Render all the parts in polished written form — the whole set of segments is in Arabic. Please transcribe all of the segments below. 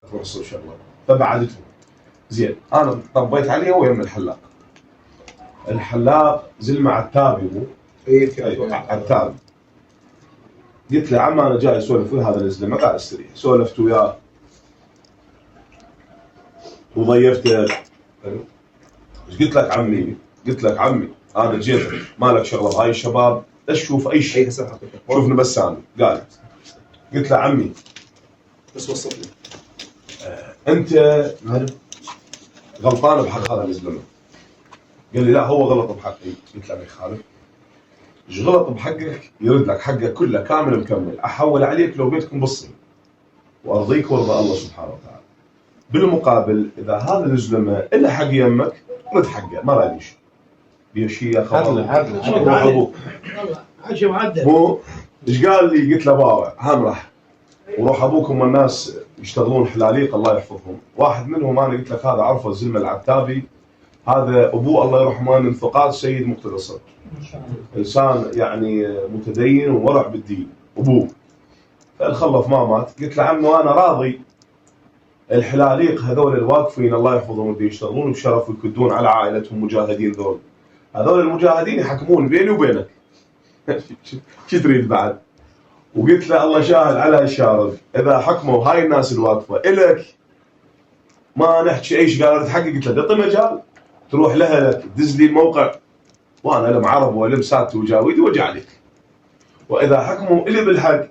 تروح تصير شغله، فبعدتهم. زين انا طبيت عليه ويم الحلاق زلمه عتابي مو؟ اي عتابي. قلت له عم انا جاي اسولف ويا هذا الزلمه، قال استريح. سولفت وياه وضيفته. ايش قلت لك عمي؟ قلت لك عمي انا جيتك مالك شغله بهاي الشباب، اشوف اي شيء شوفني بس انا. قال قلت له عمي بس وصفني انت غلطان بحق هذا الزلمه. قال لي لا هو غلط بحقي. قلت له ما يخالف، ايش غلط بحقك يرد لك حقك كله كامل مكمل، احول عليك لو بيتكم بالصين وارضيك وارضى الله سبحانه وتعالى. بالمقابل اذا هذا الزلمه الا حق يمك رد حقه، ما راديش بيشيه روح ابوك. هو ايش قال لي؟ قلت له بابا هم راح وروح ابوكم الناس يشتغلون حلاليق الله يحفظهم. واحد منهم انا قلت لك هذا عرفه الزلمه العتابي، هذا ابوه الله يرحمه من ثقات سيد مقتدى الصدر، انسان يعني متدين وورع بالدين ابوه. فالخلف ما مات. قلت له عمو انا راضي الحلاليق هذول الواقفين الله يحفظهم اللي يشتغلون بشرف ويكدون على عائلتهم مجاهدين، هذول المجاهدين يحكمون بيني وبينك. شو تريد بعد؟ وقلت له الله شاهد على الشارب، اذا حكموا هاي الناس الواقفه الك ما نحكي اي شيء. قال حقي. قلت له تعطي مجال تروح لها لك دز لي الموقع وانا لم عرب ولم ساتي وجاويدي واجي عليك، واذا حكموا الي بالحق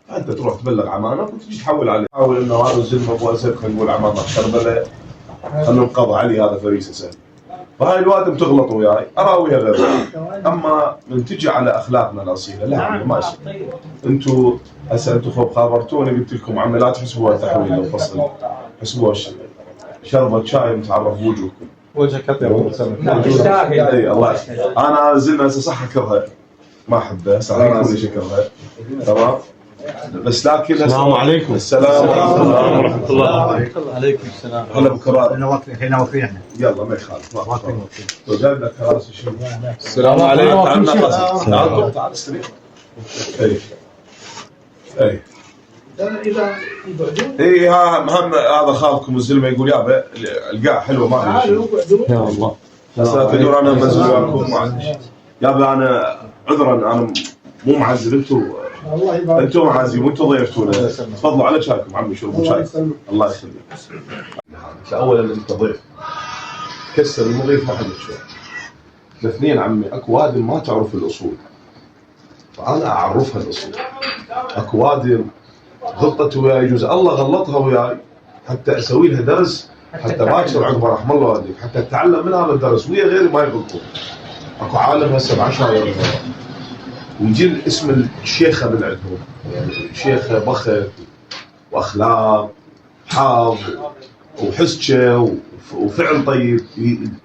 فانت تروح تبلغ عمانك وتجي تحول عليه. حاول انه هذا الزلمه ابو اسد خلينا نقول عمانه كربلاء خلينا نقضى عليه، هذا فريسه سهل. فهاي الوادم تغلط وياي اراويها غير. اما من تجي على اخلاقنا الاصيله لا ما يصير. انتم هسه انتم خابرتوني قلت لكم عمي لا تحسبوها تحويل الفصل، حسبوها شربة شاي متعرف بوجهكم. وجهك ابيض يستاهل. اي الله يسلمك. انا زلمه هسه صح اكرهها ما احبها، صح يكون شكرها تمام، بس لكن السلام عليكم. السلام ورحمه الله. عليكم السلام. هلا بكرار. احنا واقفين احنا. يلا ما يخالف. لو جايب لك كراسي شو. السلام عليكم. تعال تعال استريح. اي اي ها مهم. هذا خالكم الزلمه يقول يابا القاع حلوه ما ادري يا الله. هسه تدور انا بنزل وياكم يابا. انا عذرا انا مو معزل، انتم معازيم وانتم ضيفتونا. تفضلوا على شايكم عمي شربوا شاي. الله يخليك. اولا انت ضيف كسر المضيف ما حد يشوف. الاثنين عمي اكو وادم ما تعرف الاصول فانا اعرفها الاصول. اكو وادم غلطت وياي يجوز الله غلطها وياي حتى اسوي لها درس حتى باكر عقبه رحم الله والديك حتى اتعلم من هذا الدرس ويا غيري ما يغلطون. اكو عالم هسه بعشائر ويجي اسم الشيخه من عندهم، يعني شيخه بخت واخلاق حاض وحسكه وفعل طيب،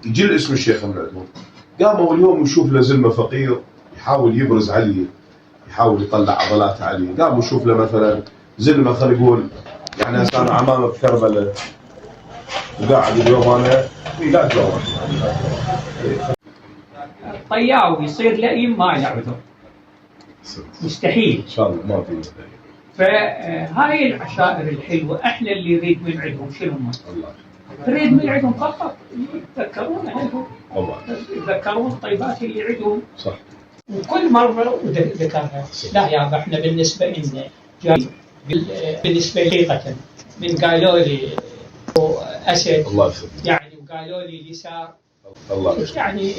يجي الاسم الشيخه من عندهم. قاموا اليوم يشوف له زلمه فقير يحاول يبرز عليه، يحاول يطلع عضلاته عليه. قاموا يشوف له مثلا زلمه خلينا نقول يعني هسه انا عمامه بكربلاء وقاعد اليوم انا لا جواب طياوي يصير لئيم ما له عذر مستحيل ان شاء الله ما في. فهاي العشائر الحلوه احنا اللي نريد من عندهم شنو هم؟ نريد من عندهم فقط يتذكرون عندهم، يتذكرون الطيبات اللي عندهم. صح. وكل مره ذكرها لا يابا احنا بالنسبه لنا جاي بالنسبه لي حقيقه من قالوا لي اسد الله يخليك يعني وقالوا لي اليسار الله يعني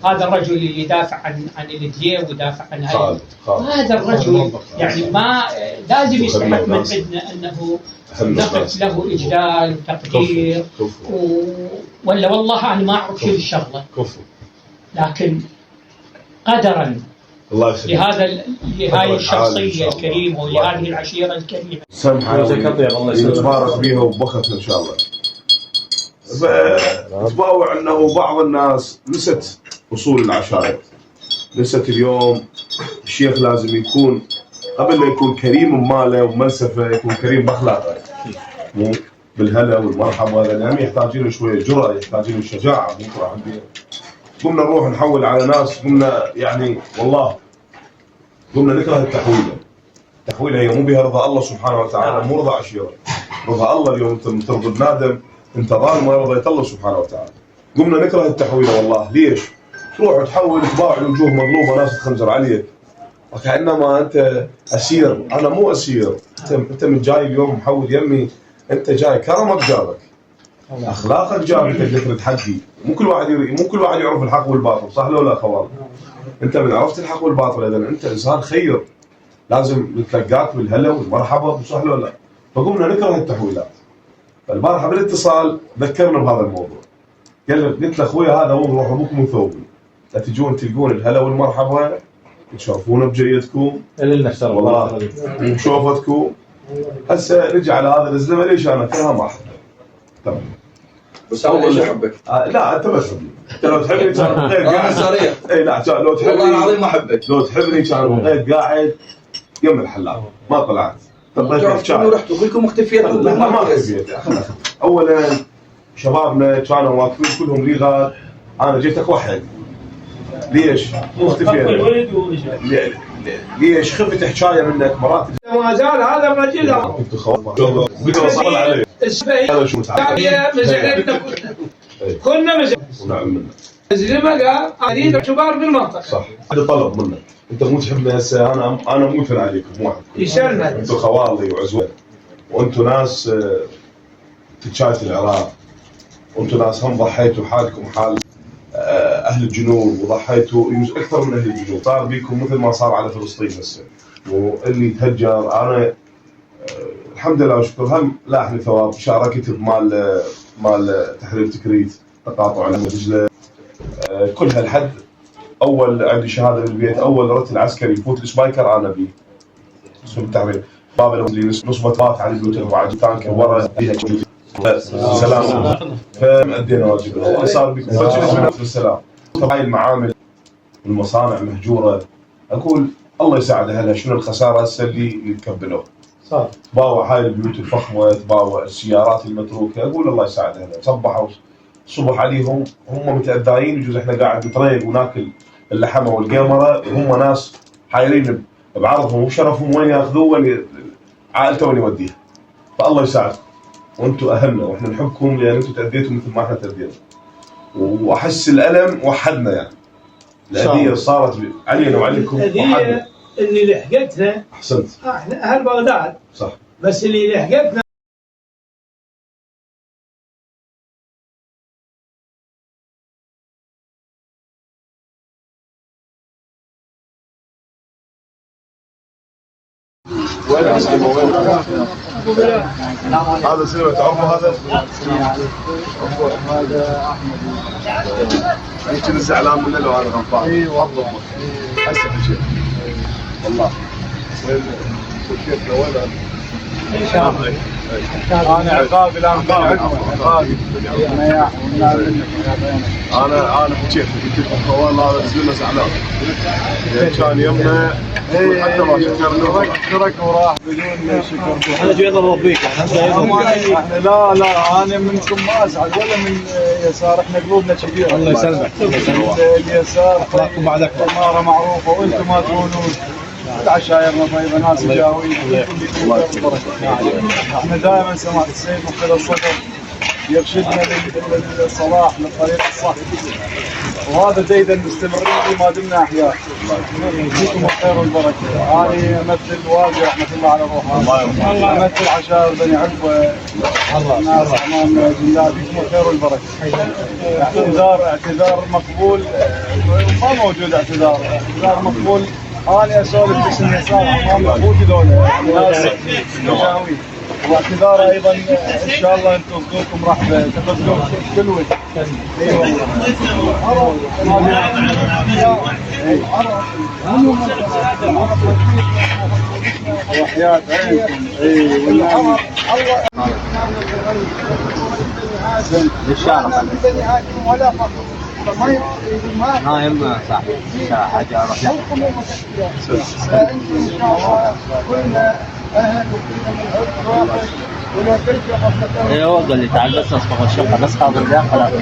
هذا الرجل اللي يدافع عن الدين ويدافع عن هذا الرجل يعني ما لازم يستحق من عندنا انه نقف له اجلال وتقدير ولا والله انا ما اعرف شو الشغله لكن قدرا الله يخليك لهذه الشخصيه الكريمه ولهذه العشيره الكريمه. سمحة يتبارك بيها وبختها ان شاء الله. فتباوع انه بعض الناس نست اصول العشائر، نست اليوم الشيخ لازم يكون قبل ما يكون كريم بماله ومنسفه يكون كريم باخلاقه، مو بالهلا والمرحبا. لان يحتاجين له شويه جرأه، يحتاجين له شجاعه. مو راح قمنا نروح نحول على ناس قمنا يعني والله قمنا نكره التحويله. التحويله هي مو بها رضا الله سبحانه وتعالى، مو رضا عشيره، يحفظها الله. اليوم انت ترضى بنادم انت ظالم ولا رضيت الله سبحانه وتعالى. قمنا نكره التحويله والله. ليش؟ تروح تحول تباع الوجوه مظلومه، ناس تخنزر عليك وكأنما انت اسير. انا مو اسير، انت من جاي اليوم محول يمي، انت جاي كرمك جابك، اخلاقك جابك انك تحدي. مو كل واحد يعرف الحق والباطل، صح لو لا خوال؟ انت من عرفت الحق والباطل اذا انت انسان خير لازم نتلقاك بالهلا والمرحبا، صح لو لا؟ فقمنا نكره التحويلات. فالبارحه بالاتصال ذكرنا بهذا الموضوع، قلت له اخوي هذا هو روح ابوكم وثوبي، لا تجون تلقون الهلا والمرحبا تشرفونا بجيتكم والله وشوفتكم. هسه نجي على هذا الزلمه ليش انا كلها ما احبه. تمام بس انا ليش احبك؟ لا انت بس حبني، انت لو تحبني كان بقيت قاعد صريح. اي لا لو تحبني والله العظيم ما احبك. لو تحبني كان بقيت قاعد يم الحلاق ما طلعت. تعرف شنو رحتوا كلكم مختفيين؟ لا ما اختفيت. اولا شبابنا كانوا واقفين كلهم لغات، انا جيتك وحد. ليش؟ مختفي ليش؟ خفت حكايه منك مرات ما زال هذا الرجل كنت بدي اصل عليه هذا شو مزعلتنا كنا ونعم الزلمه قال اريد اعتبار بالمنطقه. صح، هذا طلب منك. انت مو تحبني هسه، انا مو مثل عليكم، مو واحد يسلمك. انتم خوالي وعزوه، وانتم ناس تتشايف العراق، وانتم ناس هم ضحيتوا حالكم حال اهل الجنوب، وضحيتوا اكثر من اهل الجنوب. صار بيكم مثل ما صار على فلسطين هسه، واللي تهجر. انا الحمد لله وشكر هم لاحني ثواب. شاركت مال تحرير تكريت، تقاطع على دجله، كل هالحد. اول عندي شهاده بالبيت، اول رتل عسكري يفوت السبايكر انا بيه اسم التحرير. باب اللي نصبت مات على البيوت وعاد تانك ورا سلام. فأدينا واجبنا. صار بكم فجأة بالسلام. هاي المعامل والمصانع مهجوره، اقول الله يساعد اهلها. شنو الخساره هسه اللي يتكبلوها؟ صح. باوع هاي البيوت الفخمه، باوع السيارات المتروكه، اقول الله يساعد اهلها. صبحوا الصبح عليهم هم متأذاين، يجوز احنا قاعد نطريق وناكل اللحمه والقمره، هم ناس حايلين بعرضهم وشرفهم وين ياخذوه وين عائلته وين يوديها. فالله يساعدكم، وانتم اهلنا واحنا نحبكم لان انتم تأذيتوا مثل ما احنا تأذينا. واحس الالم وحدنا يعني. الأذية صارت علينا وعليكم وحدنا. اللي لحقتنا احسنت. احنا اهل بغداد صح، بس اللي لحقتنا هذا سلمة تعرفوا هذا؟ هذا احمد. يمكن زعلان منه لو انا غلطان. اي والله هسه شيء والله. وين كيف وين؟ ان شاء الله. انا عقابي لا عقابي انا حكيت قلت لكم والله هذا سلمة زعلان كان يمنا حتى ما شكرنا ترك وراح بدون شكر. احنا جاي نربيك احنا لا انا منكم ما ازعل ولا من يسار، احنا قلوبنا كبيره. الله يسلمك. اليسار اخلاقكم بعد اكثر. اماره معروفه وانتم ما تهونون. العشايرنا طيبه، ناس جاويين. احنا دائما سمعت السيد مقتدى الصدر يرشدنا للصلاح للطريق الصح، وهذا ديدا مستمرين به ما دمنا احياء. يجزيكم الخير والبركه. انا امثل والدي رحمه الله على روحه، امثل عشائر بني عقبه، ناس امام جلاد. يجزيكم الخير والبركه. اعتذار مقبول، ما موجود اعتذار مقبول. انا اسولف باسم يسار امام اخوتي ذولا ناس مجاوين، واعتذار ايضا ان شاء الله انتم ذوقكم راح تقبلون كل وجه. اي والله وحياة عينكم. اي والله للشارع ولا فقط ما يهم صح حاجه اروح لها. فانتم ان شاء الله كلنا اهل وكلنا من عرق واحد ولا ترجع. ايوه قال لي تعال بس اصبغ الشقه بس حاضر لها خلاص.